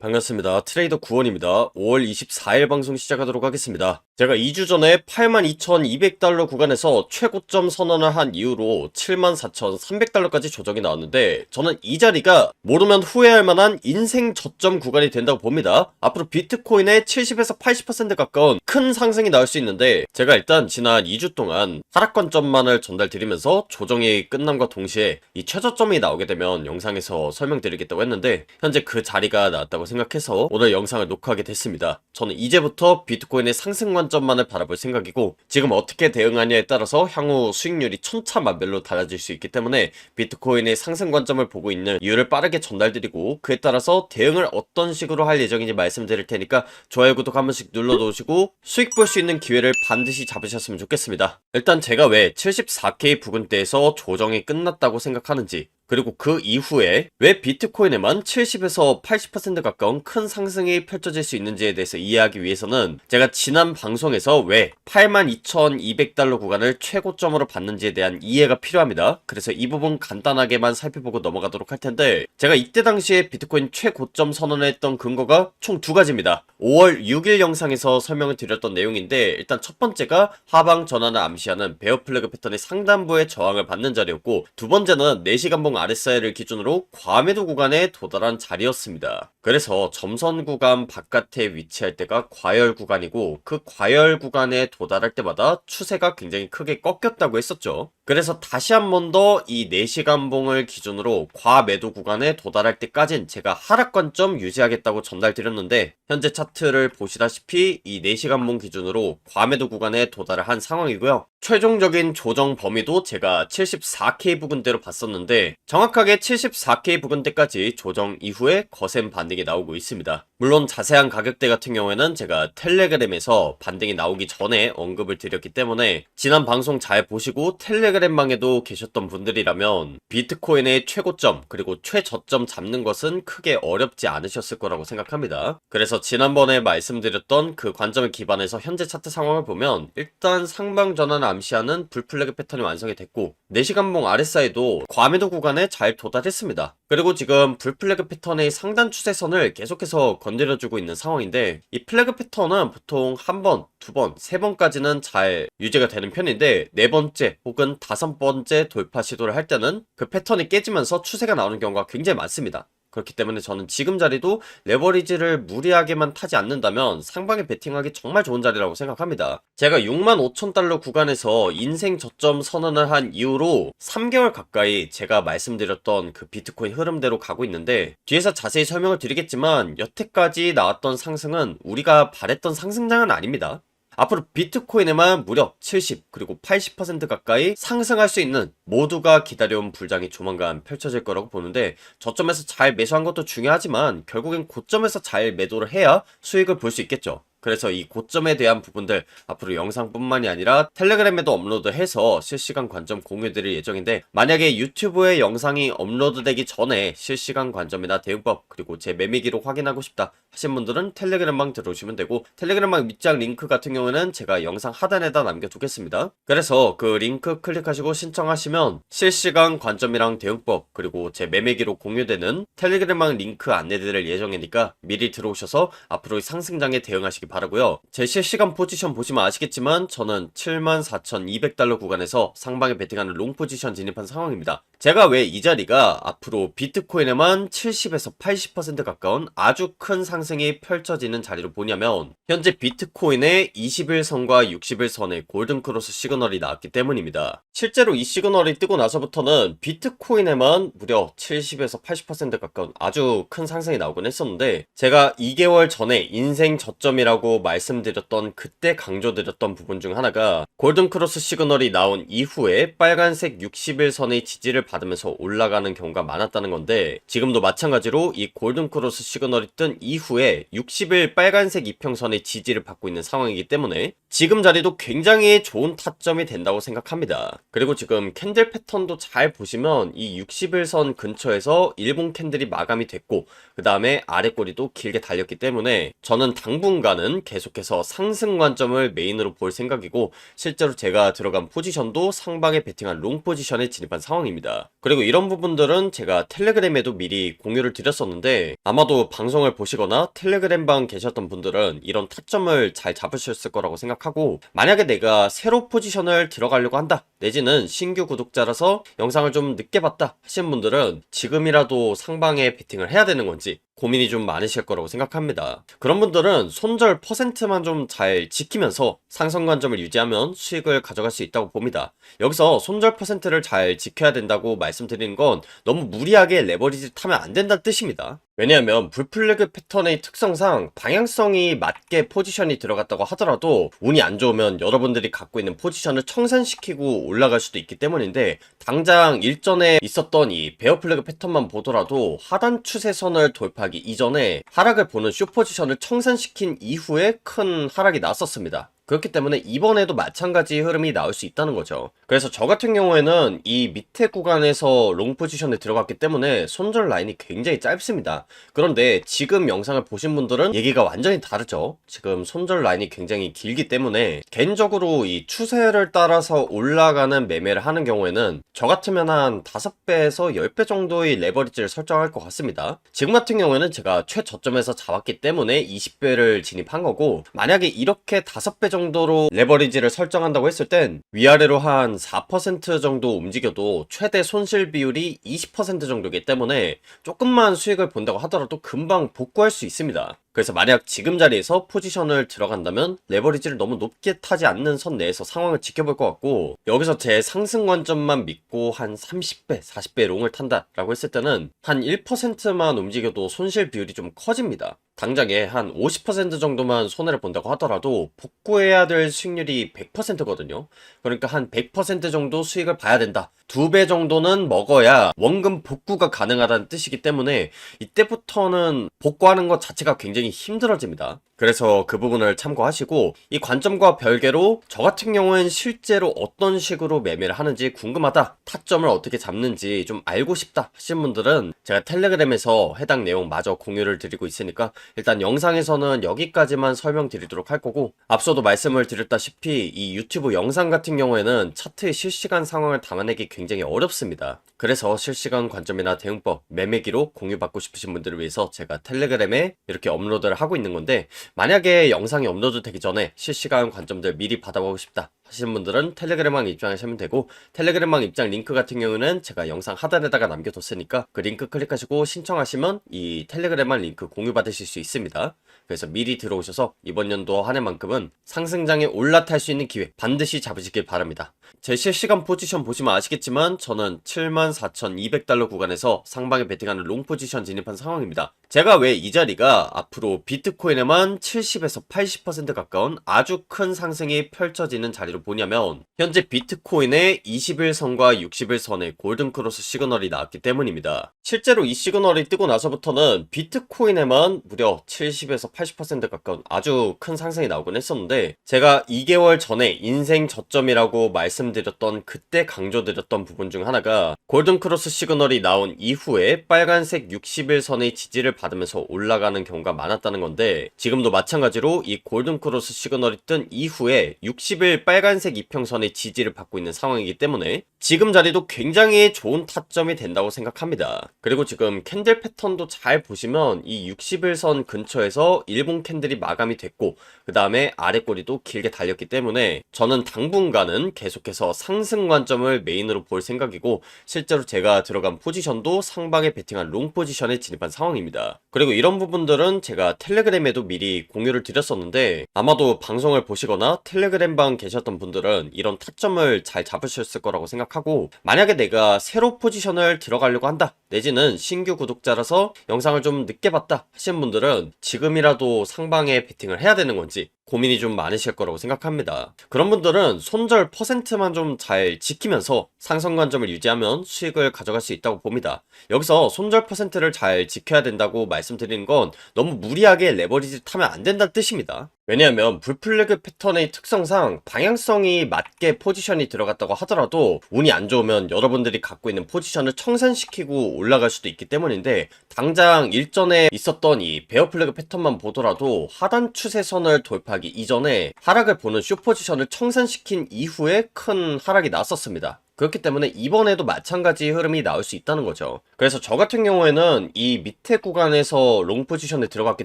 반갑습니다. 트레이더 구원입니다. 5월 24일 방송 시작하도록 하겠습니다. 제가 2주 전에 82,200달러 구간에서 최고점 선언을 한 이후로 74,300달러까지 조정이 나왔는데 저는 이 자리가 모르면 후회할 만한 인생 저점 구간이 된다고 봅니다. 앞으로 비트코인의 70에서 80% 가까운 큰 상승이 나올 수 있는데 제가 일단 지난 2주 동안 하락관점만을 전달드리면서 조정이 끝남과 동시에 이 최저점이 나오게 되면 영상에서 설명드리겠다고 했는데 현재 그 자리가 나왔다고 생각해서 오늘 영상을 녹화하게 됐습니다. 저는 이제부터 비트코인의 상승 관점만을 바라볼 생각이고 지금 어떻게 대응하냐에 따라서 향후 수익률이 천차만별로 달라질 수 있기 때문에 비트코인의 상승 관점을 보고 있는 이유를 빠르게 전달드리고 그에 따라서 대응을 어떤 식으로 할 예정인지 말씀드릴 테니까 좋아요 구독 한 번씩 눌러놓으시고 수익 볼 수 있는 기회를 반드시 잡으셨으면 좋겠습니다. 일단 제가 왜 74K 부근대에서 조정이 끝났다고 생각하는지 그리고 그 이후에 왜 비트코인에만 70에서 80% 가까운 큰 상승이 펼쳐질 수 있는지에 대해서 이해하기 위해서는 제가 지난 방송에서 왜 82,200달러 구간을 최고점으로 봤는지에 대한 이해가 필요합니다. 그래서 이 부분 간단하게만 살펴보고 넘어가도록 할 텐데 제가 이때 당시에 비트코인 최고점 선언을 했던 근거가 총 두 가지입니다. 5월 6일 영상에서 설명을 드렸던 내용인데 일단 첫 번째가 하방 전환을 암시하는 베어 플래그 패턴의 상단부의 저항을 받는 자리였고 두 번째는 4시간봉 RSI를 기준으로 과매도 구간에 도달한 자리였습니다. 그래서 점선 구간 바깥에 위치할 때가 과열 구간이고 그 과열 구간에 도달할 때마다 추세가 굉장히 크게 꺾였다고 했었죠. 그래서 다시 한 번 더 이 4시간봉을 기준으로 과매도 구간에 도달할 때까진 제가 하락관점 유지하겠다고 전달드렸는데 현재 차트를 보시다시피 이 4시간봉 기준으로 과매도 구간에 도달을 한 상황이고요. 최종적인 조정 범위도 제가 74K 부근대로 봤었는데 정확하게 74K 부근대까지 조정 이후에 거센 반등이 나오고 있습니다. 물론 자세한 가격대 같은 경우에는 제가 텔레그램에서 반등이 나오기 전에 언급을 드렸기 때문에 지난 방송 잘 보시고 텔레그램방에도 계셨던 분들이라면 비트코인의 최고점 그리고 최저점 잡는 것은 크게 어렵지 않으셨을 거라고 생각합니다. 그래서 지난번에 말씀드렸던 그 관점을 기반해서 현재 차트 상황을 보면 일단 상방 전환을 암시하는 불플래그 패턴이 완성이 됐고 4시간봉 RSI도 과매도 구간에 잘 도달했습니다. 그리고 지금 불플래그 패턴의 상단 추세선을 계속해서 건드려주고 있는 상황인데 이 플래그 패턴은 보통 한 번, 두 번, 세 번까지는 잘 유지가 되는 편인데 네 번째 혹은 다섯 번째 돌파 시도를 할 때는 그 패턴이 깨지면서 추세가 나오는 경우가 굉장히 많습니다. 그렇기 때문에 저는 지금 자리도 레버리지를 무리하게만 타지 않는다면 상방에 베팅하기 정말 좋은 자리라고 생각합니다. 제가 65,000달러 구간에서 인생 저점 선언을 한 이후로 3개월 가까이 제가 말씀드렸던 그 비트코인 흐름대로 가고 있는데 뒤에서 자세히 설명을 드리겠지만 여태까지 나왔던 상승은 우리가 바랬던 상승장은 아닙니다. 앞으로 비트코인에만 무려 70 그리고 80% 가까이 상승할 수 있는 모두가 기다려온 불장이 조만간 펼쳐질 거라고 보는데 저점에서 잘 매수한 것도 중요하지만 결국엔 고점에서 잘 매도를 해야 수익을 볼 수 있겠죠. 그래서 이 고점에 대한 부분들 앞으로 영상뿐만이 아니라 텔레그램에도 업로드해서 실시간 관점 공유드릴 예정인데 만약에 유튜브에 영상이 업로드되기 전에 실시간 관점이나 대응법 그리고 제 매매기로 확인하고 싶다 하신 분들은 텔레그램방 들어오시면 되고 텔레그램방 밑장 링크 같은 경우는 제가 영상 하단에다 남겨두겠습니다. 그래서 그 링크 클릭하시고 신청하시면 실시간 관점이랑 대응법 그리고 제 매매기로 공유되는 텔레그램방 링크 안내드릴 예정이니까 미리 들어오셔서 앞으로 상승장에 대응하시기 바라고요. 제 실시간 포지션 보시면 아시겠지만 저는 74,200달러 구간에서 상방에 베팅하는 롱 포지션 진입한 상황입니다. 제가 왜 이 자리가 앞으로 비트코인에만 70에서 80% 가까운 아주 큰 상승이 펼쳐지는 자리로 보냐면 현재 비트코인의 21선과 61선의 골든크로스 시그널이 나왔기 때문입니다. 실제로 이 시그널이 뜨고 나서부터는 비트코인에만 무려 70에서 80% 가까운 아주 큰 상승이 나오곤 했었는데 제가 2개월 전에 인생 저점이라고 말씀드렸던 그때 강조드렸던 부분 중 하나가 골든크로스 시그널이 나온 이후에 빨간색 61선의 지지를 받으면서 올라가는 경우가 많았다는 건데 지금도 마찬가지로 이 골든크로스 시그널이 뜬 이후에 60일 빨간색 이평선의 지지를 받고 있는 상황이기 때문에 지금 자리도 굉장히 좋은 타점이 된다고 생각합니다. 그리고 지금 캔들 패턴도 잘 보시면 이 60일선 근처에서 일본 캔들이 마감이 됐고 그 다음에 아래 꼬리도 길게 달렸기 때문에 저는 당분간은 구간은 계속해서 상승 관점을 메인으로 볼 생각이고 실제로 제가 들어간 포지션도 상방에 베팅한 롱 포지션에 진입한 상황입니다. 그리고 이런 부분들은 제가 텔레그램에도 미리 공유를 드렸었는데 아마도 방송을 보시거나 텔레그램방 계셨던 분들은 이런 타점을 잘 잡으셨을 거라고 생각하고, 만약에 내가 새로 포지션을 들어가려고 한다 내지는 신규 구독자라서 영상을 좀 늦게 봤다 하신 분들은 지금이라도 상방에 베팅을 해야 되는 건지 고민이 좀 많으실 거라고 생각합니다. 그런 분들은 손절 퍼센트만 좀 잘 지키면서 상승 관점을 유지하면 수익을 가져갈 수 있다고 봅니다. 여기서 손절 퍼센트를 잘 지켜야 된다고 말씀드리는 건 너무 무리하게 레버리지를 타면 안 된다는 뜻입니다. 왜냐하면 불플래그 패턴의 특성상 방향성이 맞게 포지션이 들어갔다고 하더라도 운이 안 좋으면 여러분들이 갖고 있는 포지션을 청산시키고 올라갈 수도 있기 때문인데, 당장 일전에 있었던 이 베어 플래그 패턴만 보더라도 하단 추세선을 돌파하기 이전에 하락을 보는 숏 포지션을 청산시킨 이후에 큰 하락이 났었습니다. 그렇기 때문에 이번에도 마찬가지 흐름이 나올 수 있다는 거죠. 그래서 저 같은 경우에는 이 밑에 구간에서 롱 포지션에 들어갔기 때문에 손절 라인이 굉장히 짧습니다. 그런데 지금 영상을 보신 분들은 얘기가 완전히 다르죠. 지금 손절 라인이 굉장히 길기 때문에 개인적으로 이 추세를 따라서 올라가는 매매를 하는 경우에는 저 같으면 한 5배에서 10배 정도의 레버리지를 설정할 것 같습니다. 지금 같은 경우에는 제가 최저점에서 잡았기 때문에 20배를 진입한 거고, 만약에 이렇게 5배 정도로 레버리지를 설정한다고 했을 땐 위아래로 한 4% 정도 움직여도 최대 손실 비율이 20% 정도이기 때문에 조금만 수익을 본다고 하더라도 금방 복구할 수 있습니다. 그래서 만약 지금 자리에서 포지션을 들어간다면 레버리지를 너무 높게 타지 않는 선 내에서 상황을 지켜볼 것 같고, 여기서 제 상승 관점만 믿고 한 30배, 40배 롱을 탄다 라고 했을 때는 한 1%만 움직여도 손실 비율이 좀 커집니다. 당장에 한 50% 정도만 손해를 본다고 하더라도 복구해야 될 수익률이 100%거든요. 그러니까 한 100% 정도 수익을 봐야 된다. 2배 정도는 먹어야 원금 복구가 가능하다는 뜻이기 때문에 이때부터는 복구하는 것 자체가 굉장히 힘들어집니다. 그래서 그 부분을 참고하시고, 이 관점과 별개로 저 같은 경우엔 실제로 어떤 식으로 매매를 하는지 궁금하다, 타점을 어떻게 잡는지 좀 알고 싶다 하신 분들은 제가 텔레그램에서 해당 내용 마저 공유를 드리고 있으니까 일단 영상에서는 여기까지만 설명드리도록 할 거고, 앞서도 말씀을 드렸다시피 이 유튜브 영상 같은 경우에는 차트의 실시간 상황을 담아내기 굉장히 어렵습니다. 그래서 실시간 관점이나 대응법, 매매기로 공유받고 싶으신 분들을 위해서 제가 텔레그램에 이렇게 업로드를 하고 있는 건데, 만약에 영상이 업로드 되기 전에 실시간 관점들 미리 받아보고 싶다 하시는 분들은 텔레그램방 입장하시면 되고, 텔레그램방 입장 링크 같은 경우는 제가 영상 하단에다가 남겨뒀으니까 그 링크 클릭하시고 신청하시면 이 텔레그램방 링크 공유받으실 수 있습니다. 그래서 미리 들어오셔서 이번 연도 한 해만큼은 상승장에 올라탈 수 있는 기회 반드시 잡으시길 바랍니다. 제 실시간 포지션 보시면 아시겠지만 저는 74,200달러 구간에서 상방에 베팅하는 롱 포지션 진입한 상황입니다. 제가 왜 이 자리가 앞으로 비트코인에만 70에서 80% 가까운 아주 큰 상승이 펼쳐지는 자리로 보냐면, 현재 비트코인의 21선과 61선의 골든크로스 시그널이 나왔기 때문입니다. 실제로 이 시그널이 뜨고 나서부터는 비트코인에만 무려 70에서 80% 가까운 아주 큰 상승이 나오곤 했었는데, 제가 2개월 전에 인생 저점이라고 말씀드렸던, 그때 강조드렸던 부분 중 하나가 골든크로스 시그널이 나온 이후에 빨간색 61선의 지지를 받으면서 올라가는 경우가 많았다는 건데, 지금도 마찬가지로 이 골든크로스 시그널이 뜬 이후에 60일 빨간색 이평선의 지지를 받고 있는 상황이기 때문에 지금 자리도 굉장히 좋은 타점이 된다고 생각합니다. 그리고 지금 캔들 패턴도 잘 보시면 이 60일선 근처에서 일본 캔들이 마감이 됐고, 그 다음에 아래 꼬리도 길게 달렸기 때문에 저는 당분간은 계속해서 상승 관점을 메인으로 볼 생각이고, 실제로 제가 들어간 포지션도 상방에 베팅한 롱 포지션에 진입한 상황입니다. 그리고 이런 부분들은 제가 텔레그램에도 미리 공유를 드렸었는데, 아마도 방송을 보시거나 텔레그램방 계셨던 분들은 이런 타점을 잘 잡으셨을 거라고 생각하고, 만약에 내가 새로 포지션을 들어가려고 한다 내지는 신규 구독자라서 영상을 좀 늦게 봤다 하신 분들은 지금이라도 상방에 베팅을 해야 되는 건지 고민이 좀 많으실 거라고 생각합니다. 그런 분들은 손절 퍼센트만 좀 잘 지키면서 상승 관점을 유지하면 수익을 가져갈 수 있다고 봅니다. 여기서 손절 퍼센트를 잘 지켜야 된다고 말씀드리는 건 너무 무리하게 레버리지를 타면 안 된다는 뜻입니다. 왜냐하면 불플래그 패턴의 특성상 방향성이 맞게 포지션이 들어갔다고 하더라도 운이 안 좋으면 여러분들이 갖고 있는 포지션을 청산시키고 올라갈 수도 있기 때문인데, 당장 일전에 있었던 이 베어 플래그 패턴만 보더라도 하단 추세선을 돌파하기 이전에 하락을 보는 숏 포지션을 청산시킨 이후에 큰 하락이 났었습니다. 그렇기 때문에 이번에도 마찬가지 흐름이 나올 수 있다는 거죠. 그래서 저 같은 경우에는 이 밑에 구간에서 롱 포지션에 들어갔기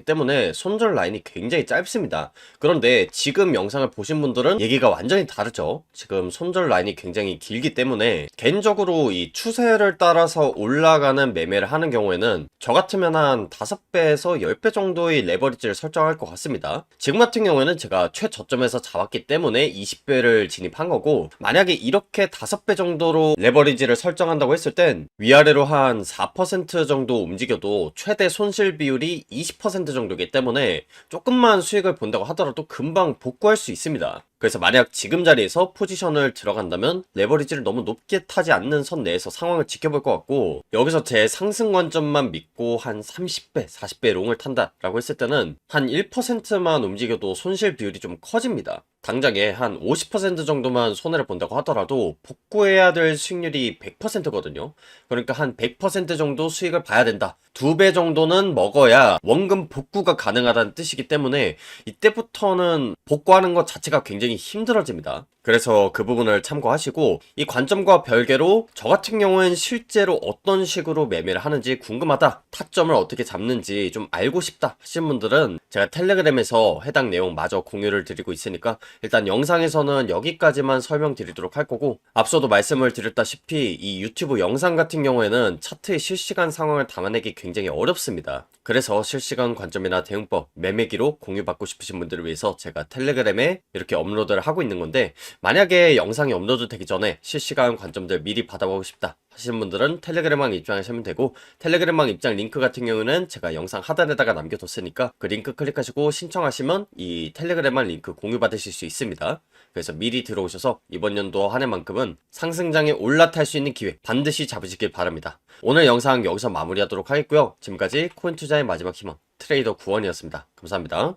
때문에 손절 라인이 굉장히 짧습니다. 그런데 지금 영상을 보신 분들은 얘기가 완전히 다르죠. 지금 손절 라인이 굉장히 길기 때문에 개인적으로 이 추세를 따라서 올라가는 매매를 하는 경우에는 저 같으면 한 5배에서 10배 정도의 레버리지를 설정할 것 같습니다. 지금 같은 경우에는 제가 최저점에서 잡았기 때문에 20배를 진입한 거고, 만약에 이렇게 5배 정도로 레버리지를 설정한다고 했을 땐 위아래로 한 4% 정도 움직여도 최대 손실 비율이 20% 정도이기 때문에 조금만 수익을 본다고 하더라도 금방 복구할 수 있습니다. 그래서 만약 지금 자리에서 포지션을 들어간다면 레버리지를 너무 높게 타지 않는 선 내에서 상황을 지켜볼 것 같고, 여기서 제 상승 관점만 믿고 한 30배, 40배 롱을 탄다 라고 했을 때는 한 1%만 움직여도 손실 비율이 좀 커집니다. 당장에 한 50% 정도만 손해를 본다고 하더라도 복구해야 될 수익률이 100%거든요. 그러니까 한 100% 정도 수익을 봐야 된다. 2배 정도는 먹어야 원금 복구가 가능하다는 뜻이기 때문에 이때부터는 복구하는 것 자체가 굉장히 힘들어집니다. 그래서 그 부분을 참고하시고, 이 관점과 별개로 저 같은 경우엔 실제로 어떤 식으로 매매를 하는지 궁금하다, 타점을 어떻게 잡는지 좀 알고 싶다 하신 분들은 제가 텔레그램에서 해당 내용 마저 공유를 드리고 있으니까 일단 영상에서는 여기까지만 설명드리도록 할 거고, 앞서도 말씀을 드렸다시피 이 유튜브 영상 같은 경우에는 차트의 실시간 상황을 담아내기 굉장히 어렵습니다. 그래서 실시간 관점이나 대응법, 매매기로 공유받고 싶으신 분들을 위해서 제가 텔레그램에 이렇게 업로드를 하고 있는 건데, 만약에 영상이 업로드 되기 전에 실시간 관점들 미리 받아보고 싶다 하시는 분들은 텔레그램망 입장하시면 되고, 텔레그램망 입장 링크 같은 경우는 제가 영상 하단에다가 남겨뒀으니까 그 링크 클릭하시고 신청하시면 이 텔레그램망 링크 공유받으실 수 있습니다. 그래서 미리 들어오셔서 이번 연도 한 해만큼은 상승장에 올라탈 수 있는 기회 반드시 잡으시길 바랍니다. 오늘 영상 여기서 마무리하도록 하겠고요. 지금까지 코인 투자의 마지막 희망 트레이더 구원이었습니다. 감사합니다.